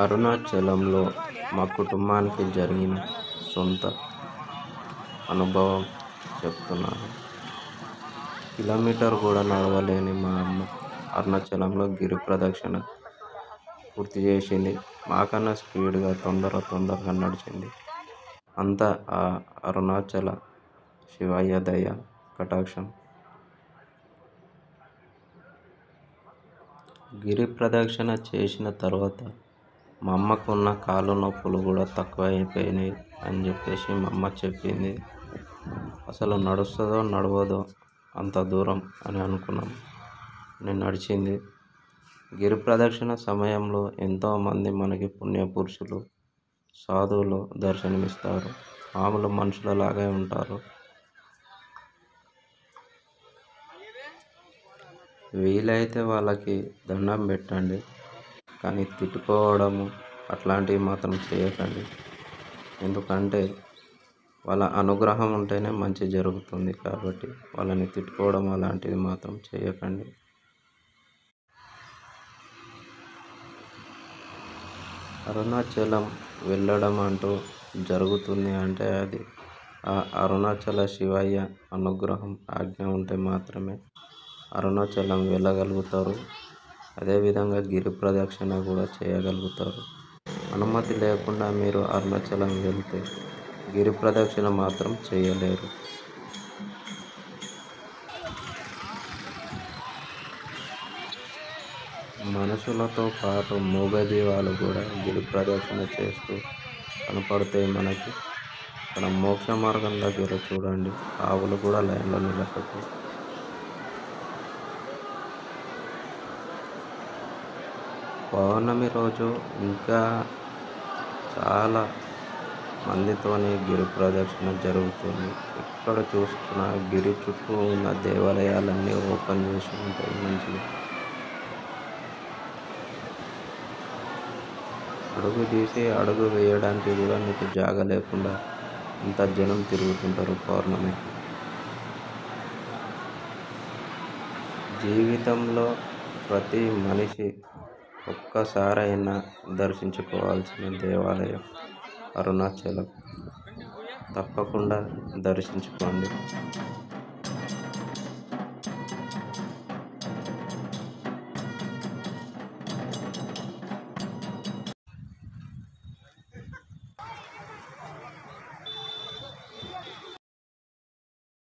అరుణాచలంలో మా కుటుంబానికి జరిగిన సొంత అనుభవం చెప్తున్నాను. కిలోమీటర్ కూడా నడవలేని మా అమ్మ అరుణాచలంలో గిరి ప్రదక్షిణ పూర్తి చేసింది. మాకన్నా స్పీడ్గా తొందరగా నడిచింది. అంతా ఆ అరుణాచల శివయ్య దయ కటాక్షం. గిరి ప్రదక్షిణ చేసిన తర్వాత మా అమ్మకున్న కాళ్ళు నొప్పులు కూడా తక్కువ అయిపోయినాయి అని చెప్పేసి మా అమ్మ చెప్పింది. అసలు నడుస్తుందో నడవదో అంత దూరం అని అనుకున్నాం. నేను నడిచింది. గిరి ప్రదక్షిణ సమయంలో ఎంతోమంది మనకి పుణ్యపురుషులు, సాధువులు దర్శనమిస్తారు. మామూలు మనుషులలాగే ఉంటారు. వీలైతే వాళ్ళకి దండం పెట్టండి, కానీ తిట్టుకోవడము అట్లాంటివి మాత్రం చేయకండి. ఎందుకంటే వాళ్ళ అనుగ్రహం ఉంటేనే మంచి జరుగుతుంది. కాబట్టి వాళ్ళని తిట్టుకోవడం అలాంటివి మాత్రం చేయకండి. అరుణాచలం వెళ్ళడం అంటూ జరుగుతుంది అంటే అది ఆ అరుణాచల శివయ్య అనుగ్రహం, ఆజ్ఞ ఉంటే మాత్రమే అరుణాచలం వెళ్ళగలుగుతారు. అదేవిధంగా గిరి ప్రదక్షిణ కూడా చేయగలుగుతారు. అనుమతి లేకుండా మీరు అరుణాచలం వెళ్తే గిరి ప్రదక్షిణ మాత్రం చేయలేరు. మనుషులతో పాటు మూగజీవాలు కూడా గిరి ప్రదక్షిణ చేస్తూ కనపడతాయి మనకి. ఇక్కడ మోక్ష మార్గం దగ్గర చూడండి, ఆవులు కూడా లైన్లో నిలబడతాయి. పౌర్ణమి రోజు ఇంకా చాలా మందితోని గిరి ప్రదక్షిణ జరుగుతుంది. ఇక్కడ చూస్తున్న గిరి చుట్టూ ఉన్న దేవాలయాలన్నీ ఓపెన్ చేసి ఉంటాయి. మంచిగా అడుగు తీసి అడుగు వేయడానికి కూడా మీకు జాగా లేకుండా ఇంత జనం తిరుగుతుంటారు పౌర్ణమికి. జీవితంలో ప్రతి మనిషి ఒక్కసారైనా దర్శించుకోవాల్సిన దేవాలయం అరుణాచలం. తప్పకుండా దర్శించుకోండి.